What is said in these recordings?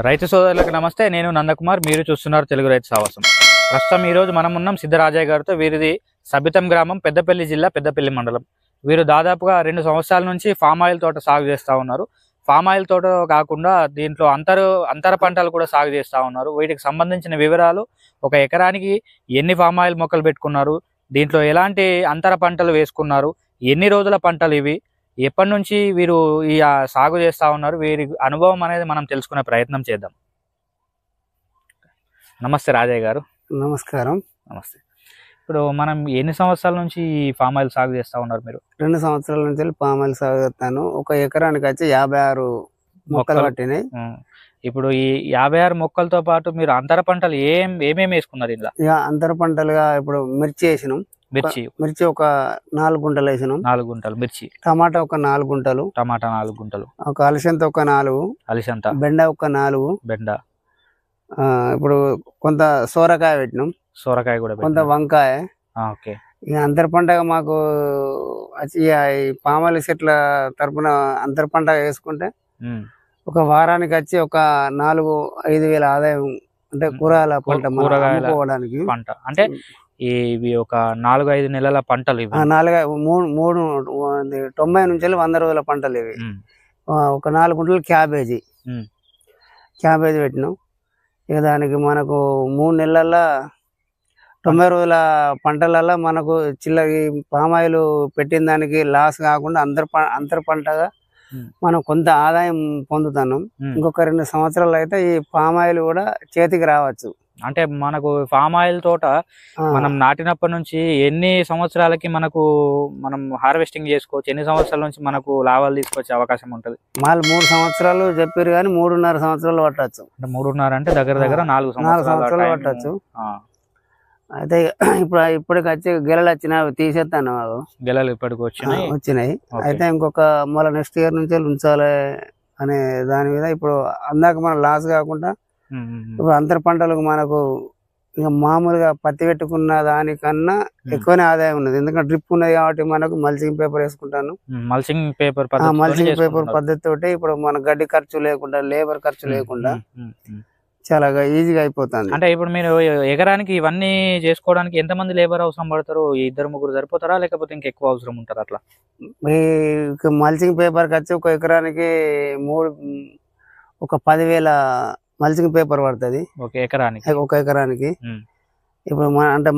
రైతు సోదరులకు నమస్తే. నేను నందకుమార్, మీరు చూస్తున్నారు తెలుగు రైతు సావాసం. ప్రస్తుతం ఈరోజు మనం ఉన్నాం సిద్ధరాజయ్య గారితో. వీరిది సబితం గ్రామం, పెద్దపల్లి జిల్లా, పెద్దపల్లి మండలం. వీరు దాదాపుగా 2 సంవత్సరాల నుంచి ఫామ్ ఆయిల్ తోట సాగు చేస్తూ ఉన్నారు. ఫామ్ ఆయిల్ తోట కాకుండా దీంట్లో అంతర పంటలు కూడా సాగు చేస్తూ ఉన్నారు. వీటికి సంబంధించిన వివరాలు, ఒక ఎకరానికి ఎన్ని ఫామ్ ఆయిల్ మొక్కలు పెట్టుకున్నారు, దీంట్లో ఎలాంటి అంతర పంటలు వేసుకున్నారు, ఎన్ని రోజుల పంటలు ఇవి, ఎప్పటి నుంచి వీరు ఈ సాగు చేస్తూ ఉన్నారు, వీరి అనుభవం అనేది మనం తెలుసుకునే ప్రయత్నం చేద్దాం. నమస్తే రాజయ్య గారు. నమస్కారం. నమస్తే. ఇప్పుడు మనం ఎన్ని సంవత్సరాల నుంచి ఈ ఫామ్ ఆయిల్ సాగు చేస్తూ ఉన్నారు మీరు? 2 సంవత్సరాల నుంచి పామ్ ఆయిల్ సాగు చేస్తాను. ఒక ఎకరానికి వచ్చి 56 మొక్కలు పట్టినాయి. ఇప్పుడు ఈ 56 మొక్కలతో పాటు మీరు అంతర పంటలు ఏమేమి వేసుకున్నారు ఇందులో? ఇక అంతర పంటలుగా ఇప్పుడు మిర్చి వేసినాం. మిర్చి ఒక 4 గుంటలు వేసినాం. 4 గుంటలు మిర్చి. టమాటా ఒక 4 గుంటలు. టమాటా 4 గుంటలు. ఒక అలసంత ఒక 4. అలసంత. బెండ ఒక 4. బెండ. ఇప్పుడు కొంత సోరకాయ పెట్టినాం. సోరకాయ కూడా. కొంత వంకాయ. ఓకే. ఇక అంతర పంటగా మాకు వచ్చి ఈ పామ్ ఆయిల్ చెట్ల తరపున అంతర పంట వేసుకుంటే ఒక వారానికి వచ్చి ఒక 4-5 వేల ఆదాయం. అంటే కూరగాయల పంట అమ్ముకోవడానికి పంట. అంటే ఇవి ఒక 4-5 నెలల పంటలు. 90 నుంచి 100 రోజుల పంటలు ఇవి. ఒక 4 గుంటలు క్యాబేజీ పెట్టినాం. ఇక దానికి మనకు 3 నెలల 90 రోజుల పంటలలో మనకు చిల్లకి పామాయిల్ పెట్టిన దానికి లాస్ కాకుండా అంతర పంటగా మనం కొంత ఆదాయం పొందుతున్నాం. ఇంకొక 2 సంవత్సరాలు అయితే ఈ పామాయిల్ కూడా చేతికి రావచ్చు. అంటే మనకు ఫామ్ ఆయిల్ తోట మనం నాటినప్పటి నుంచి ఎన్ని సంవత్సరాలకి మనం హార్వెస్టింగ్ చేసుకోవచ్చు? ఎన్ని సంవత్సరాల నుంచి మనకు లాభాలు తీసుకొచ్చే అవకాశం ఉంటుంది? వాళ్ళు 3 సంవత్సరాలు చెప్పారు కానీ 3.5 సంవత్సరాలు పట్టచ్చు. అంటే 3.5 అంటే దగ్గర 4 సంవత్సరాలు పట్టచ్చు. అయితే ఇప్పటికి వచ్చి గెలలు వచ్చినాయి, తీసేస్తాను. గెలలు ఇప్పటికి వచ్చినాయి. అయితే ఇంకొక మళ్ళీ నెక్స్ట్ ఇయర్ నుంచి ఉంచాలి అనే దాని మీద ఇప్పుడు అందాక మనం లాస్ కాకుండా ఇప్పుడు అంతర పంటలకు మనకు ఇంకా మామూలుగా పత్తి పెట్టుకున్న దానికన్నా ఎక్కువనే ఆదాయం ఉన్నది. ఎందుకంటే డ్రిప్ ఉన్నది కాబట్టి మనకు మల్చింగ్ పేపర్ వేసుకుంటాను. మల్చింగ్ పేపర్ పద్ధతి తోటి ఇప్పుడు మన గడ్డి ఖర్చు లేకుండా, లేబర్ ఖర్చు లేకుండా చాలా ఈజీగా అయిపోతుంది. అంటే ఇప్పుడు మీరు ఎకరానికి ఇవన్నీ చేసుకోవడానికి ఎంతమంది లేబర్ అవసరం పడతారు? 2-3 సరిపోతారా, లేకపోతే ఇంకెక్కువ అవసరం ఉంటారు? అట్లా మల్చింగ్ పేపర్ ఖర్చు ఒక ఎకరానికి ఒక 10,000 మల్చింగ్ పేపర్ పడుతుంది ఒక ఎకరానికి. ఇప్పుడు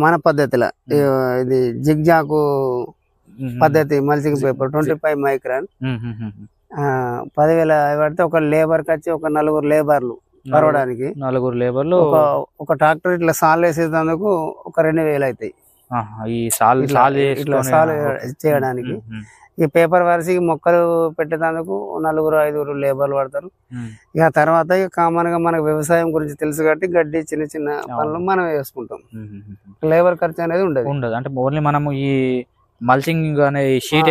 మన పద్ధతిలో ఇది జిగ్జాకు పద్ధతి మల్చింగ్ పేపర్ 25 మైక్రాన్ 10,000 పడితే ఒక లేబర్ ఖర్చు ఒక 4 లేబర్లు పరవడానికి. 4 లేబర్లు ఒక ట్రాక్టర్ ఇట్లా సాల్ వేసేందుకు ఒక 2,000 అవుతాయి ఇట్లా సాల్ చేయడానికి. ఈ పేపర్ వరిసికి మొక్కలు పెట్టేందుకు 4-5 లేబర్లు పడతారు. ఇక తర్వాత కామన్ గా మనకు వ్యవసాయం గురించి తెలుసు కాబట్టి గడ్డి చిన్న చిన్న పనులు మనం వేసుకుంటాం. లేబర్ ఖర్చు అనేది ఉండదు. అంటే ఓన్లీ మనము ఈ మల్చింగ్ అనే షీట్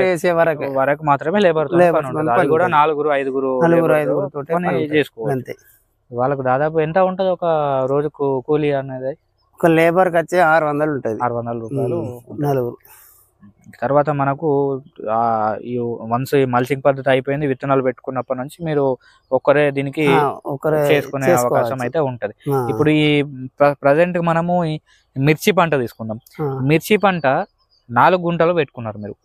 వేసే వరకు మాత్రమే లేబర్ కూడా 4-5 చేసుకోవాలి. వాళ్ళకు దాదాపు ఎంత ఉంటది ఒక రోజుకు కూలీ అనేది? ఒక లేబర్ ఖర్చు 600 ఉంటది. 600 రూపాయలు 4. తర్వాత మనకు వన్స్ మల్చింగ్ పద్ధతి అయిపోయింది, విత్తనాలు పెట్టుకున్నప్పటి నుంచి మీరు ఒక్కరే దీనికి చేసుకునే అవకాశం అయితే ఉంటది. ఇప్పుడు ఈ ప్రజెంట్ మనము మిర్చి పంట తీసుకుందాం. మిర్చి పంట 4 గుంటలు పెట్టుకున్నారు మీరు.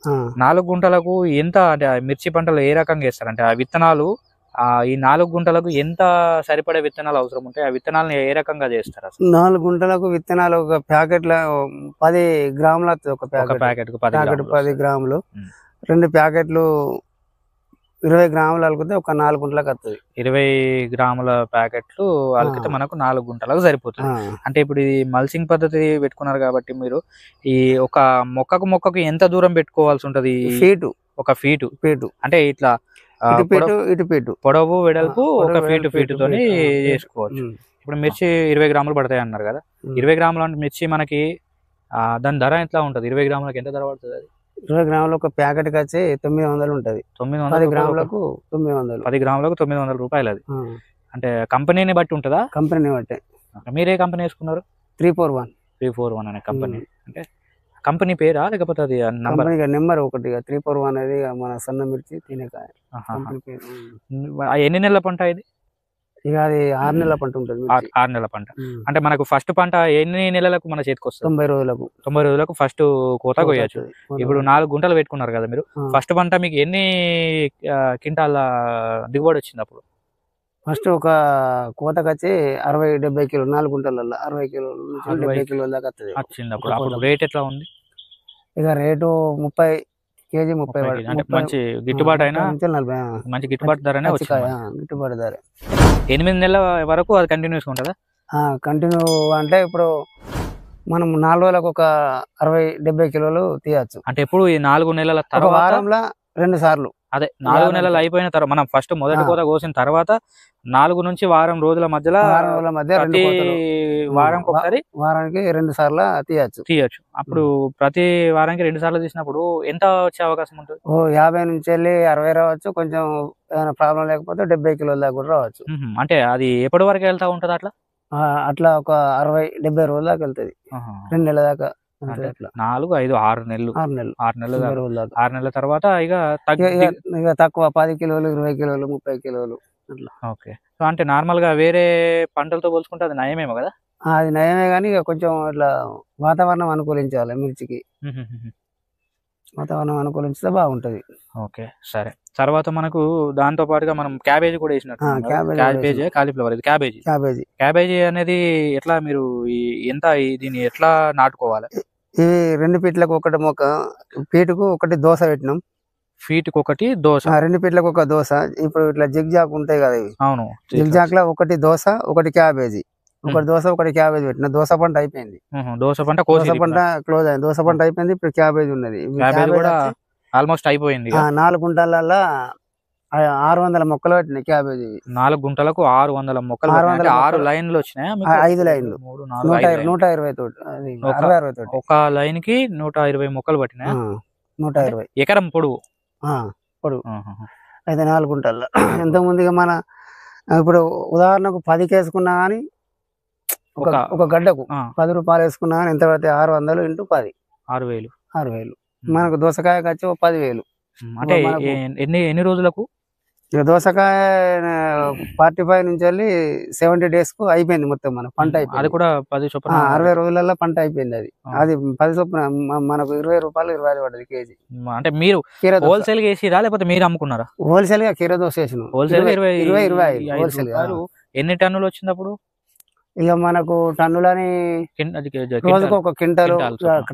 4 గుంటలకు ఎంత, అంటే మిర్చి పంటలు ఏ రకంగా వేస్తారు? అంటే ఆ విత్తనాలు ఈ 4 గుంటలకు ఎంత సరిపడే విత్తనాలు అవసరం ఉంటాయి? ఆ విత్తనాలను ఏ రకంగా చేస్తారు? 4 గుంటలకు విత్తనాలు ఒక ప్యాకెట్ల 10 గ్రాముల ఒక ప్యాకెట్ 10 గ్రాములు. 2 ప్యాకెట్లు 20 గ్రాములు అలికితే ఒక 4 గుంటలకు వస్తుంది. 20 గ్రాముల ప్యాకెట్లు అలికితే మనకు 4 గుంటలకు సరిపోతుంది. అంటే ఇప్పుడు ఇది మల్చింగ్ పద్ధతి పెట్టుకున్నారు కాబట్టి మీరు ఈ ఒక మొక్కకు ఎంత దూరం పెట్టుకోవాల్సి ఉంటది? ఒక ఫీటు. అంటే ఇట్లా ఇటు పొడవు వెడల్పు ఒక ఫీటు తోని చేసుకోవచ్చు. ఇప్పుడు మిర్చి 20 గ్రాములు పడతాయి అన్నారు కదా. 20 గ్రాములు అంటే మిర్చి మనకి దాని ధర ఎట్లా ఉంటది? 20 గ్రాములకు ఎంత ధర పడుతుంది? అది 20 గ్రాములు ఒక ప్యాకెట్ వచ్చి 900 ఉంటది. 10 గ్రాములకు 900. 10 గ్రాములకు 900 రూపాయలు. అది అంటే కంపెనీని బట్టి ఉంటుందా? కంపెనీ బట్టి. మీరే కంపెనీ వేసుకున్నారు? 341 అనే కంపెనీ. అంటే కంపెనీ పేరా లేకపోతే అది నెంబర్ ఒకటి 341 అనేది మన సన్న మిర్చి తినేకాయ. ఎన్ని నెలల పంట ఇది? ఇక అది 6 నెలల పంట ఉంటుంది. 6 నెలల పంట. అంటే మనకు ఫస్ట్ పంట ఎన్ని నెలలకు మన చేతికి వస్తుంది? 90 రోజులకు. 90 రోజులకు ఫస్ట్ కోత కొయ్యొచ్చు. ఇప్పుడు 4 గుంటలు పెట్టుకున్నారు కదా మీరు, ఫస్ట్ పంట మీకు ఎన్ని క్వింటాల దిగుబడి వచ్చింది అప్పుడు? ఫస్ట్ ఒక కోతకు వచ్చి 60-70 కిలోలు, 4 గుంటలలో 60 కిలోల నుంచి 70 కిలోల దాకా వచ్చింది. అప్పుడు రేట్ ఎట్లా ఉంది? ఇక రేటు 30 కేజీ 30. అంటే మంచి గిట్టుబాటు అయినా, మంచి గిట్టుబాటు ధరనే వచ్చింది. గిట్టుబాటు ధర 8 నెలల వరకు అది కంటిన్యూస్ ఉంటుందా? కంటిన్యూ అంటే ఇప్పుడు మనం 4 రోజులకు ఒక 60-70 కిలోలు తీయచ్చు. అంటే ఎప్పుడు ఈ 4 నెలల తర్వాత వారంలో 2 సార్లు. అదే 4 నెలలు అయిపోయిన తర్వాత మనం ఫస్ట్ మొదటి కోత కోసిన తర్వాత 4 నుంచి వారం రోజుల మధ్యలో ప్రతి వారానికి ఒకసారి, వారానికి 2 సార్లు తీయచ్చు. అప్పుడు ప్రతి వారానికి 2 సార్లు తీసినప్పుడు ఎంత వచ్చే అవకాశం ఉంటుంది? 50 నుంచి వెళ్ళి 60 రావచ్చు. కొంచెం ఏమైనా ప్రాబ్లం లేకపోతే 70 కిలోల దాకా కూడా రావచ్చు. అంటే అది ఎప్పటి వరకు వెళ్తా ఉంటది అట్లా? అట్లా ఒక 60-70 రోజుల దాకా వెళ్తుంది. 2 నెలల దాకా. 4, 5, 6 నెలలు. 6 నెలల తర్వాత ఇక తక్కువ 10 కిలోలు, 20 కిలోలు, 30 కిలోలు అట్లా. ఓకే. సో అంటే నార్మల్ గా వేరే పంటలతో పోల్చుకుంటే అది నయమేమో కదా? అది నయమే, కానీ ఇక కొంచెం ఇట్లా వాతావరణం అనుకూలించాలి మిర్చికి. వాతావరణం అనుకూలించితే బాగుంటది. ఓకే సరే. తర్వాత మనకు దాంతో పాటుగా మనం క్యాబేజీ కూడా వేసినట్టు. క్యాబేజీ, కాలీఫ్లవర్, ఇది క్యాబేజీ అనేది ఎట్లా మీరు ఎంత దీన్ని ఎట్లా నాటుకోవాలి? ఇవి 2 ఫీట్లకు ఒకటి మొక్క, ఫీటుకు ఒకటి దోస పెట్టినాం. ఫీట్కి ఒకటి దోస, 2 ఫీట్లకు ఒక దోస. ఇప్పుడు ఇట్లా జిగ్జాక్ ఉంటాయి కదా ఇవి. అవును. జిగ్జాక్ లో ఒకటి దోస, ఒకటి క్యాబేజీ. ఒకటి దోస, ఒకటి క్యాబేజీ పెట్టిన. దోస పంట అయిపోయింది. దోస పంట క్లోజ్ అయింది. దోస పంట అయిపోయింది. ఇప్పుడు క్యాబేజీ ఉన్నది. ఆల్మోస్ట్ అయిపోయింది. 4 గుంటలలో 600 మొక్కలు పెట్టినాయి క్యాబేజీ. 4 గుంటలకు 600 మొక్కలు. 6 లైన్లు వచ్చినాయి. 5 లైన్లు 120 తోటి. 60 తోటి ఒక లైన్ కి 120 మొక్కలు పట్టినాయి. 120 ఎకరం పొడుగు. అయితే 4 గుంటల్లో. ఎంతమందిగా మన ఇప్పుడు ఉదాహరణకు 10 వేసుకున్నా గానీ ఒక గడ్డకు 10 రూపాయలు వేసుకున్నా గానీ ఎంత పడితే 600 × 10 6,000. మనకు దోసకాయకు వచ్చి 10,000. అంటే ఎన్ని రోజులకు? ఇక దోసకాయ 45 నుంచి వెళ్ళి 70 days కు అయిపోయింది మొత్తం మన పంట అయిపోయింది. అది కూడా 10 చొప్పున 60 రోజులలో పంట అయిపోయింది. అది 10 చొప్పున మనకు 20 రూపాయలు 25 పడ్డది కేజీ. అంటే మీరు హోల్సేల్ గా వేసిరా లేకపోతే మీరు అమ్ముకున్నారా? హోల్సేల్ గా కీర దోశ వేసిన. హోల్సేల్ గా 20-25 హోల్సేల్ గా. ఎన్ని టన్నులు వచ్చింది అప్పుడు? ఇక మనకు టన్నులని రోజుకు ఒక క్వింటాలు.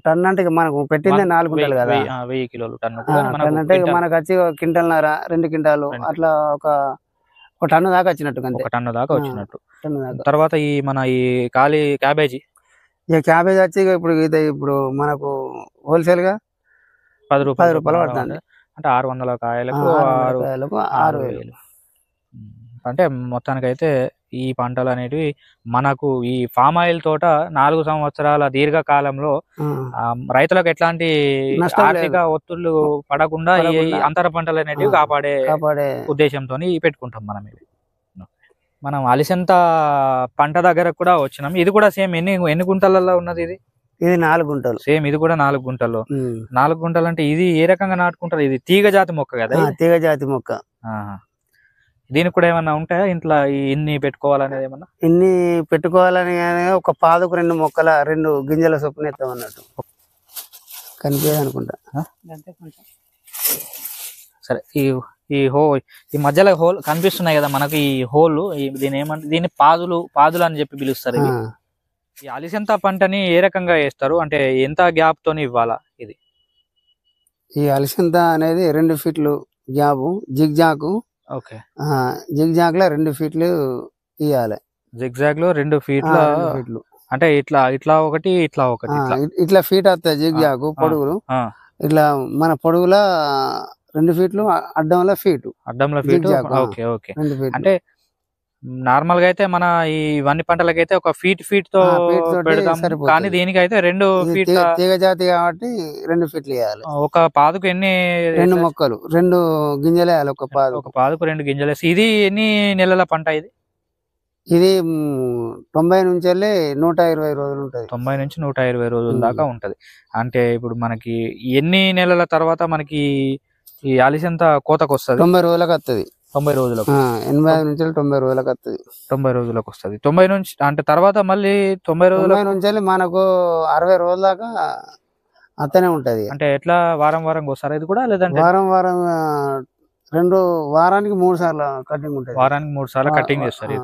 టన్ను అంటే మనకు పెట్టిందే 4 గుంటలు కదా. 1000 కిలోలు టన్ను అంటే మనకు వచ్చి క్వింటల్న్నర 2 క్వింటాలు అట్లా ఒక టన్ను దాకా వచ్చినట్టు. ఒక టన్ను దాకా వచ్చినట్టు. తర్వాత ఈ మన ఈ క్యాబేజీ. ఇక క్యాబేజీ వచ్చి ఇప్పుడు మనకు హోల్సేల్ గా 10 రూపాయలు పడుతుంది. అంటే 600 కాయలకు 6,000. అంటే మొత్తానికైతే ఈ పంటలు అనేటివి మనకు ఈ ఫామ్ ఆయిల్ తోట 4 సంవత్సరాల దీర్ఘకాలంలో రైతులకు ఎట్లాంటి ఆర్థిక ఒత్తిళ్లు పడకుండా ఈ అంతర పంటలు అనేటివి కాపాడే ఉద్దేశంతో పెట్టుకుంటాం మనం. మనం అలిసంత పంట దగ్గర కూడా వచ్చినాం. ఇది కూడా సేమ్ ఎన్ని గుంటలలో ఉన్నది? ఇది 4 గుంటలు. సేమ్ ఇది కూడా 4 గుంటలు. 4 గుంటలు అంటే ఇది ఏ రకంగా నాటుకుంటారు? ఇది తీగ జాతి మొక్క కదా? తీగ జాతి మొక్క. దీనికి కూడా ఏమన్నా ఉంటాయా ఇంట్లో ఇన్ని పెట్టుకోవాలనేది? ఏమన్నా ఇన్ని పెట్టుకోవాలని ఒక పాదుకు 2 మొక్కల 2 గింజల చొప్పున ఎత్తాం అన్నట్టు. కనిపించదు అనుకుంటా. సరే. ఈ మధ్యలో హోల్ కనిపిస్తున్నాయి కదా మనకు. ఈ హోల్ దీని ఏమంటే దీన్ని పాదులు అని చెప్పి పిలుస్తారు. ఈ అలిసంత పంటని ఏ రకంగా వేస్తారు? అంటే ఎంత గ్యాప్ తోని ఇవ్వాలా? ఇది ఈ అలిసంత అనేది 2 ఫీట్లు గ్యాప్. జిగ్జాక్. ఓకే. జిగ్జాగ్ లో 2 ఫీట్లు ఇవ్వాలి. జిగ్జాగ్ లో 2 ఫీట్లు. అంటే ఇట్లా ఒకటి ఇట్లా ఫీట్ వస్తాయి జిగ్జాగ్ పొడుగులు. ఇట్లా మన పొడుగుల 2 ఫీట్లు, అడ్డంలో ఫీటు. ఓకే. అంటే నార్మల్ గా అయితే మన ఇవన్నీ పంటలకైతే ఒక ఫీట్ తో పెడతాం. కానీ దీనికి అయితే 2 ఫీట్ తీగ జాతి కాబట్టి 2 ఫీట్లు వేయాలి. ఒక పాదుకు ఎన్ని? 2 మొక్కలు 2 గింజలు వేయాలి. ఒక పాదుకు 2 గింజలు వేసి. ఇది ఎన్ని నెలల పంట? ఇది 90 నుంచి వెళ్ళి 120 రోజులు ఉంటుంది. 90 నుంచి 120 రోజుల దాకా ఉంటది. అంటే ఇప్పుడు మనకి ఎన్ని నెలల తర్వాత మనకి ఈ అలిసంత కోతకు వస్తుంది? 90 రోజులకు వస్తుంది. 90 రోజులకు 85 నుంచి 90 రోజులకు వస్తుంది. 90 రోజులకు వస్తుంది. 90 నుంచి అంటే తర్వాత మళ్ళీ 90 రోజుల నుంచి మనకు 60 రోజుల దాకా అతనే ఉంటది. అంటే ఎట్లా వారం వారం వస్తారా ఇది కూడా, లేదంటే వారం వారానికి 3 సార్లు కటింగ్ ఉంటుంది. వారానికి 3 సార్లు కటింగ్ చేస్తారు.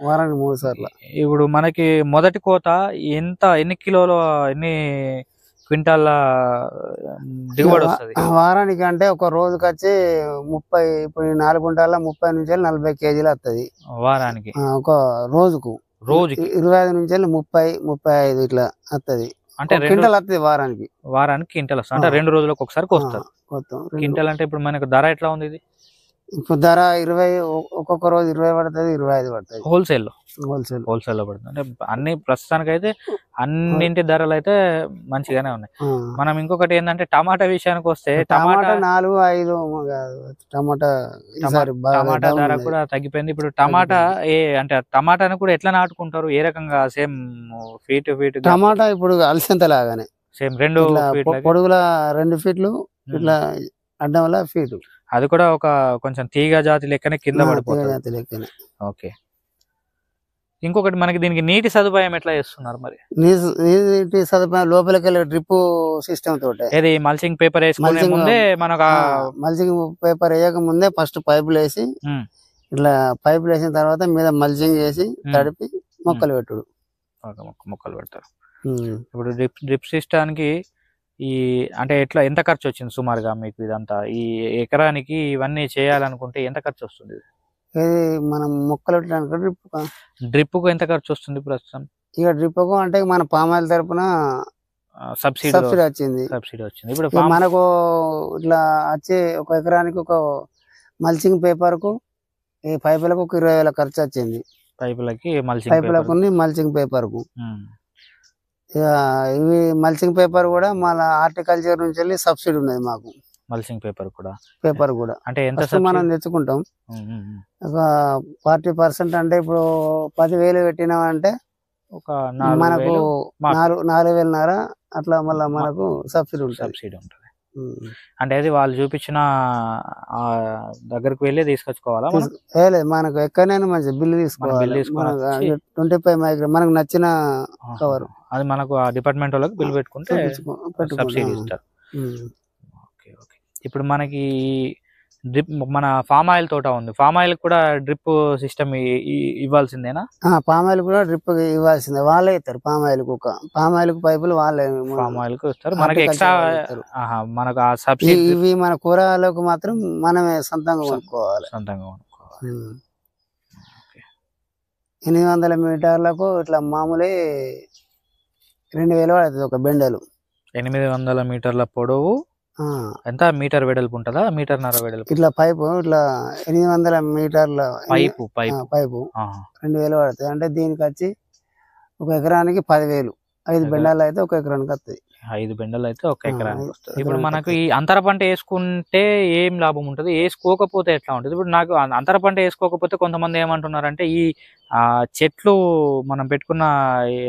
వారానికి 3 సార్లు. ఇప్పుడు మనకి మొదటి కోత ఎన్ని కిలోలు ఎన్ని క్వింటాల దిగుబడి వస్తుంది వారానికి? అంటే ఒక రోజుకి వచ్చి 30, ఇప్పుడు 4 క్వింటాల 30 నుంచి 40 కేజీలు వస్తుంది వారానికి. ఒక రోజుకి 25 నుంచి 30, 35 ఇట్లా వస్తుంది. అంటే క్వింటల్ వస్తుంది వారానికి. క్వింటల్ వస్తుంది. అంటే 2 రోజులకు ఒకసారి కోస్తారు. క్వింటల్ అంటే ఇప్పుడు మనకు ధర ఎట్లా ఉంది ఇది? ఇప్పుడు ధర 20, ఒక్కొక్క రోజు 20 పడుతుంది, 25 పడుతుంది. హోల్సేల్ లో పడుతుంది. అంటే అన్ని ప్రస్తుతానికి అయితే అన్నింటి ధరలు అయితే మంచిగానే ఉన్నాయి. మనం ఇంకొకటి ఏంటంటే టమాటా విషయానికి వస్తే, టమాటా 4-5 టమాటా ధర కూడా తగ్గిపోయింది. ఇప్పుడు టమాటా అంటే టమాటాను కూడా ఎట్లా నాటుకుంటారు, ఏ రకంగా? సేమ్ ఫీట్ టమాటా ఇప్పుడు అలసంత లాగానే సేమ్ 2 పొడుగుల 2 ఫీట్లు, ఇట్లా అడ్డంలో ఫీటు. అది కూడా ఒక కొంచెం తీగ జాతి లెక్కనే కింద పడిపోతుంది. ఓకే. ఇంకొకటి మనకి దీనికి నీటి సదుపాయం ఎట్లా చేస్తున్నారు మరి? నీటి సదుపాయం లోపలికి వెళ్ళే డ్రిప్ సిస్టమ్ తోటే. ఏది మల్చింగ్ పేపర్ వేసుకునే ముందే మనకు మల్చింగ్ పేపర్ వేయక ముందే ఫస్ట్ పైపులు వేసి, ఇట్లా పైపులు వేసిన తర్వాత మీద మల్చింగ్ చేసి తడిపి మొక్కలు పెట్టుడు. మొక్కలు పెడతారు. ఇప్పుడు డ్రిప్ సిస్టానికి అంటే ఎట్లా, ఎంత ఖర్చు వచ్చింది సుమారుగా మీకు ఇదంతా? ఈ ఎకరానికి ఇవన్నీ చేయాలనుకుంటే ఎంత ఖర్చు వస్తుంది? మనం మొక్కలు డ్రిప్ కు ఎంత ఖర్చు వస్తుంది ప్రస్తుతం? ఇక డ్రిప్ కు అంటే మన పామాయిల్ తరపున సబ్సిడీ వచ్చింది. ఇప్పుడు మనకు ఇట్లా వచ్చే ఒక ఎకరానికి ఒక మల్చింగ్ పేపర్ కు ఈ పైపులకు 20,000 ఖర్చు వచ్చింది. పైపులకు మల్చింగ్ పేపర్ కు. ఇవి మల్చింగ్ పేపర్ కూడా మన హార్టికల్చర్ నుంచి వెళ్ళి సబ్సిడీ ఉన్నది మాకు. మల్చింగ్ పేపర్ కూడా అంటే ఎంత మనం తెచ్చుకుంటాం? ఒక 40%. అంటే ఇప్పుడు 10,000 పెట్టినామంటే ఒక మనకు 4,500 అట్లా మళ్ళీ మనకు సబ్సిడీ ఉంటుంది. అంటే అది వాళ్ళు చూపించిన దగ్గరకు వెళ్ళి తీసుకొచ్చుకోవాలా? మనకు ఎక్కడైనా మంచి బిల్లు తీసుకోవాలి. 25 మైక్రో మనకు నచ్చిన కవర్, అది మనకు ఆ డిపార్ట్మెంట్ వాళ్ళకి బిల్ పెట్టుకుంటే సబ్సిడీ ఇస్తారు. ఇప్పుడు మనకి డ్రిప్, మన ఫామ్ ఆయిల్ తోట ఉంది, ఫామ్ ఆయిల్ కూడా డ్రిప్ సిస్టమ్ ఇవ్వాల్సిందేనా? పామ్ ఆయిల్ కూడా డ్రిప్ ఇవ్వాల్సిందే. వాళ్ళే ఇస్తారు పామ్ ఆయిల్ కు. పామ్ ఆయిల్ కు పైపులు వాళ్ళే ఫామ్ ఆయిల్ కు ఇస్తారు. మనకి ఎక్స్ట్రా మనకు ఆ సబ్సిడీ. ఇవి మన కూరగాయలకు మాత్రం మనమే సొంతంగా కొనుక్కోవాలి. 800 మీటర్లకు ఇట్లా మామూలు 2,000 పడుతుంది ఒక బెండలు. 800 మీటర్ల పొడవు, ఎంత మీటర్ వెడల్పు ఉంటుందా? 1.5 వెడల్పు. ఇట్లా పైపు ఇట్లా 800 మీటర్ల పైపు 2,000 పడుతుంది. అంటే దీనికి వచ్చి ఒక ఎకరానికి 10,000. 5 బెండాలు అయితే ఒక ఎకరానికి వస్తాయి. 5 బెండలు అయితే ఒక ఎకరానికి వస్తుంది. ఇప్పుడు మనకు ఈ అంతర పంట వేసుకుంటే ఏం లాభం ఉంటుంది, వేసుకోకపోతే ఎట్లా ఉంటుంది? ఇప్పుడు నాకు అంతర పంట వేసుకోకపోతే కొంతమంది ఏమంటున్నారంటే, ఈ చెట్లు మనం పెట్టుకున్న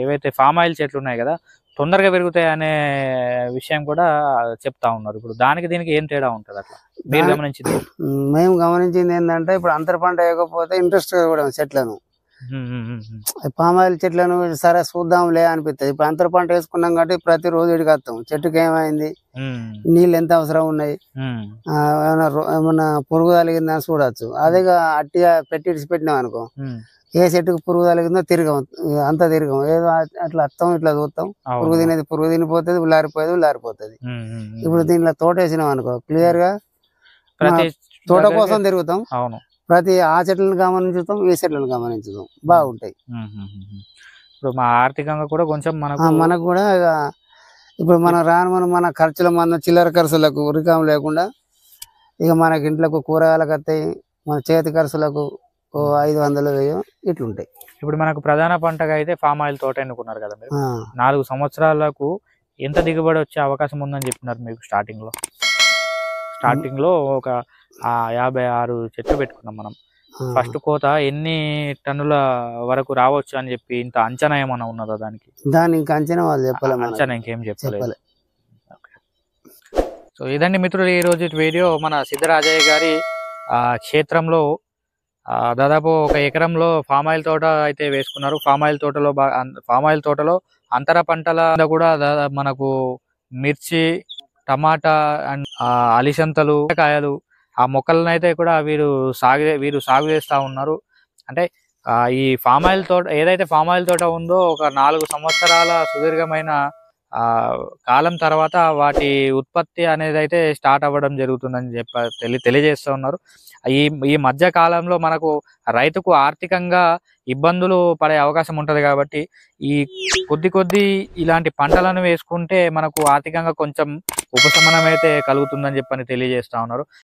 ఏవైతే ఫామ్ ఆయిల్ చెట్లు ఉన్నాయి కదా, తొందరగా పెరుగుతాయి అనే విషయం కూడా చెప్తా ఉన్నారు. ఇప్పుడు దానికి దీనికి ఏం తేడా ఉంటుంది అట్లా మీరు గమనించింది? మేము గమనించింది ఏంటంటే, ఇప్పుడు అంతర పంట వేయకపోతే ఇంట్రెస్ట్ కూడా చెట్లను, పామాయిల్ చెట్లను సరే చూద్దాంలే అనిపిస్తుంది. ఇప్పుడు అంతర పంట వేసుకున్నాం కాబట్టి ప్రతిరోజు ఇడికి వస్తాం, చెట్టుకి ఏమైంది, నీళ్ళు ఎంత అవసరం ఉన్నాయి, ఏమన్నా పురుగు తగిలిందని చూడొచ్చు. అదేగా అట్టిగా పెట్టి పెట్టినాం అనుకో, ఏ చెట్టుకు పురుగు తగిలిందో తిరగం, అంతా తిరగం, ఏదో అట్లా వస్తాం, ఇట్లా చూస్తాం. పురుగు తినేది పురుగు తినిపోతుంది, ఉల్లారిపోతుంది. ఇప్పుడు దీంట్లో తోట వేసినాం అనుకో, క్లియర్ గా తోట కోసం తిరుగుతాం. ప్రతి ఆ చెట్లను గమనించుతాం, ఈ చెట్లను గమనించుతాం, బాగుంటాయి. ఇప్పుడు మా ఆర్థికంగా కూడా కొంచెం మనకు కూడా ఇప్పుడు మనం మన ఖర్చుల మన చిల్లర ఖర్చులకు రికాం లేకుండా ఇక మనకి ఇంట్లోకి కూరగాయలకు వస్తాయి, మన చేతి ఖర్చులకు 500-1000 ఇట్లుంటాయి. ఇప్పుడు మనకు ప్రధాన పంటగా అయితే ఫామ్ ఆయిల్ తోట ఎన్నుకున్నారు కదా మీరు. 4 సంవత్సరాలకు ఎంత దిగుబడి వచ్చే అవకాశం ఉందని చెప్పినారు మీకు స్టార్టింగ్ లో? ఒక 56 చెట్లు పెట్టుకున్నాం మనం. ఫస్ట్ కోత ఎన్ని టన్నుల వరకు రావచ్చు అని చెప్పి ఇంత అంచనా ఏమన్నా ఉన్నదా దానికి? ఇంకా అంచనా వాళ్ళు చెప్పాలి, అంచనా ఇంకేం చెప్పలేదు. సో ఇదండి మిత్రులు ఈ రోజు వీడియో. మన సిద్ధరాజయ్య గారి క్షేత్రంలో దాదాపు ఒక ఎకరంలో ఫామ్ ఆయిల్ తోట అయితే వేసుకున్నారు. ఫామ్ ఆయిల్ తోటలో అంతర పంటల కింద కూడా మనకు మిర్చి, టమాటా అండ్ అలిసంతలు, కాయలు ఆ మొక్కలను అయితే కూడా వీరు సాగు చేస్తా ఉన్నారు. అంటే ఈ ఫామ్ ఆయిల్ తోట ఏదైతే ఫామ్ ఆయిల్ తోట ఉందో ఒక 4 సంవత్సరాల సుదీర్ఘమైన కాలం తర్వాత వాటి ఉత్పత్తి అనేది అయితే స్టార్ట్ అవ్వడం జరుగుతుందని తెలియజేస్తూ ఉన్నారు. ఈ ఈ మధ్య కాలంలో మనకు రైతుకు ఆర్థికంగా ఇబ్బందులు పడే అవకాశం ఉంటది కాబట్టి ఈ కొద్ది ఇలాంటి పంటలను వేసుకుంటే మనకు ఆర్థికంగా కొంచెం ఉపశమనం అయితే కలుగుతుందని తెలియజేస్తా ఉన్నారు.